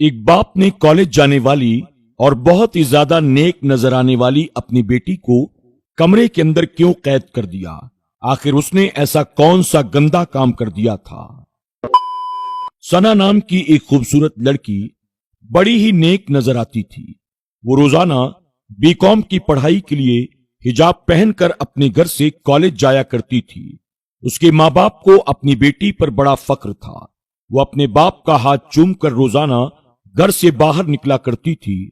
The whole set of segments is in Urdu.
ایک باپ نے کالج جانے والی اور بہت ہی زیادہ نیک نظر آنے والی اپنی بیٹی کو کمرے کے اندر کیوں قید کر دیا؟ آخر اس نے ایسا کون سا گندا کام کر دیا تھا؟ ثنا نام کی ایک خوبصورت لڑکی بڑی ہی نیک نظر آتی تھی۔ وہ روزانہ بی کام کی پڑھائی کے لیے حجاب پہن کر اپنے گھر سے کالج جایا کرتی تھی۔ اس کے ماں باپ کو اپنی بیٹی پر بڑا فخر تھا۔ وہ اپنے باپ کا ہاتھ چوم کر روزانہ گھر سے باہر نکلا کرتی تھی۔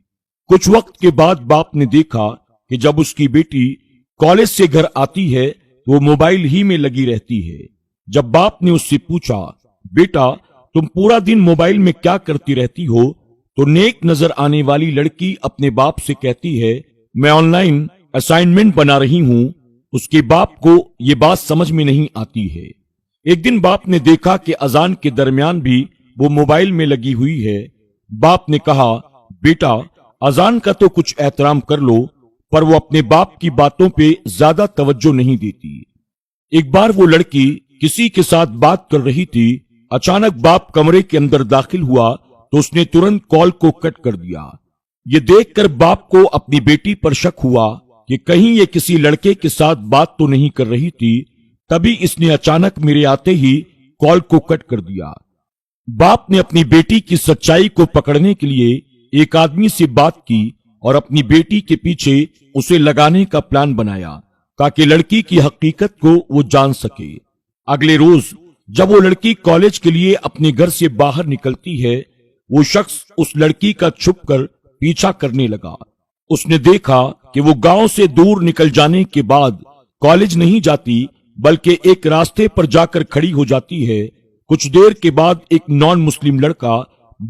کچھ وقت کے بعد باپ نے دیکھا کہ جب اس کی بیٹی کالج سے گھر آتی ہے تو وہ موبائل ہی میں لگی رہتی ہے۔ جب باپ نے اس سے پوچھا، بیٹا تم پورا دن موبائل میں کیا کرتی رہتی ہو؟ تو نیک نظر آنے والی لڑکی اپنے باپ سے کہتی ہے، میں آن لائن اسائنمنٹ بنا رہی ہوں۔ اس کے باپ کو یہ بات سمجھ میں نہیں آتی ہے۔ ایک دن باپ نے دیکھا کہ اذان کے درمیان بھی وہ موبائل میں لگی ہوئی ہے۔ باپ نے کہا، بیٹا اذان کا تو کچھ احترام کر لو، پر وہ اپنے باپ کی باتوں پہ زیادہ توجہ نہیں دیتی۔ ایک بار وہ لڑکی کسی کے ساتھ بات کر رہی تھی، اچانک باپ کمرے کے اندر داخل ہوا تو اس نے ترنت کال کو کٹ کر دیا۔ یہ دیکھ کر باپ کو اپنی بیٹی پر شک ہوا کہ کہیں یہ کسی لڑکے کے ساتھ بات تو نہیں کر رہی تھی، تبھی اس نے اچانک میرے آتے ہی کال کو کٹ کر دیا۔ باپ نے اپنی بیٹی کی سچائی کو پکڑنے کے لیے ایک آدمی سے بات کی اور اپنی بیٹی کے پیچھے اسے لگانے کا پلان بنایا تاکہ لڑکی کی حقیقت کو وہ جان سکے۔ اگلے روز جب وہ لڑکی کالج کے لیے اپنے گھر سے باہر نکلتی ہے، وہ شخص اس لڑکی کا چھپ کر پیچھا کرنے لگا۔ اس نے دیکھا کہ وہ گاؤں سے دور نکل جانے کے بعد کالج نہیں جاتی بلکہ ایک راستے پر جا کر کھڑی ہو جاتی ہے۔ کچھ دیر کے بعد ایک نان مسلم لڑکا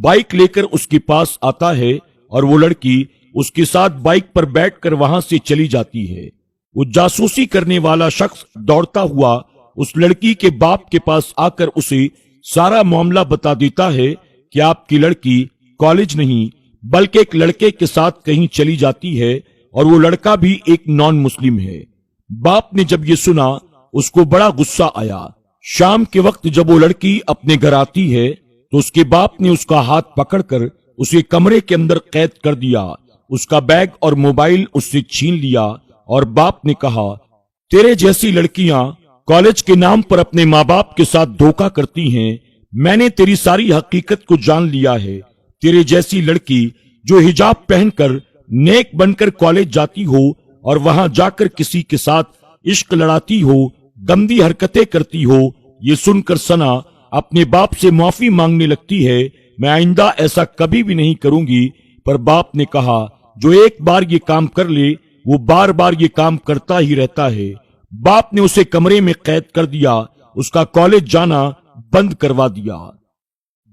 بائک لے کر اس کے پاس آتا ہے اور وہ لڑکی اس کے ساتھ بائک پر بیٹھ کر وہاں سے چلی جاتی ہے۔ وہ جاسوسی کرنے والا شخص دوڑتا ہوا اس لڑکی کے باپ کے پاس آ کر اسے سارا معاملہ بتا دیتا ہے کہ آپ کی لڑکی کالج نہیں بلکہ ایک لڑکے کے ساتھ کہیں چلی جاتی ہے اور وہ لڑکا بھی ایک نان مسلم ہے۔ باپ نے جب یہ سنا اس کو بڑا غصہ آیا۔ شام کے وقت جب وہ لڑکی اپنے گھر آتی ہے تو اس کے باپ نے اس کا ہاتھ پکڑ کر اسے کمرے کے اندر قید کر دیا، اس کا بیگ اور موبائل اس سے چھین لیا اور باپ نے کہا، تیرے جیسی لڑکیاں کالج کے نام پر اپنے ماں باپ کے ساتھ دھوکہ کرتی ہیں۔ میں نے تیری ساری حقیقت کو جان لیا ہے۔ تیرے جیسی لڑکی جو حجاب پہن کر نیک بن کر کالج جاتی ہو اور وہاں جا کر کسی کے ساتھ عشق لڑاتی ہو، گندی حرکتیں کرتی ہو، یہ سن کر ثنا اپنے باپ سے معافی مانگنے لگتی ہے۔ میں آئندہ ایسا کبھی بھی نہیں کروں گی۔ پر باپ نے کہا، جو ایک بار یہ کام کر لے وہ بار بار یہ کام کرتا ہی رہتا ہے۔ باپ نے اسے کمرے میں قید کر دیا، اس کا کالج جانا بند کروا دیا۔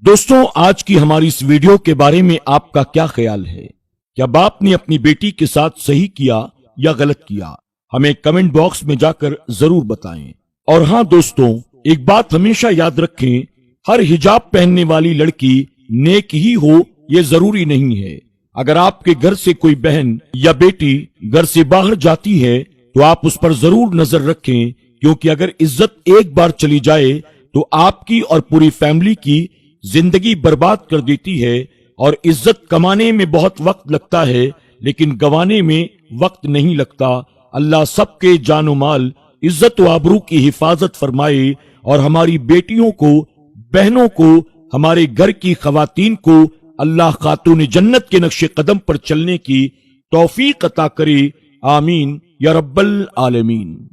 دوستوں، آج کی ہماری اس ویڈیو کے بارے میں آپ کا کیا خیال ہے؟ کیا باپ نے اپنی بیٹی کے ساتھ صحیح کیا یا غلط کیا؟ ہمیں کمنٹ باکس میں جا کر ضرور بتائیں۔ اور ہاں دوستوں، ایک بات ہمیشہ یاد رکھیں، ہر حجاب پہننے والی لڑکی نیک ہی ہو یہ ضروری نہیں ہے۔ اگر آپ کے گھر سے کوئی بہن یا بیٹی گھر سے باہر جاتی ہے تو آپ اس پر ضرور نظر رکھیں، کیونکہ اگر عزت ایک بار چلی جائے تو آپ کی اور پوری فیملی کی زندگی برباد کر دیتی ہے۔ اور عزت کمانے میں بہت وقت لگتا ہے لیکن گوانے میں وقت نہیں لگتا۔ اللہ سب کے جان و مال، عزت و آبرو کی حفاظت فرمائے اور ہماری بیٹیوں کو، بہنوں کو، ہمارے گھر کی خواتین کو اللہ خاتون جنت کے نقش قدم پر چلنے کی توفیق عطا کرے۔ آمین یا رب العالمین۔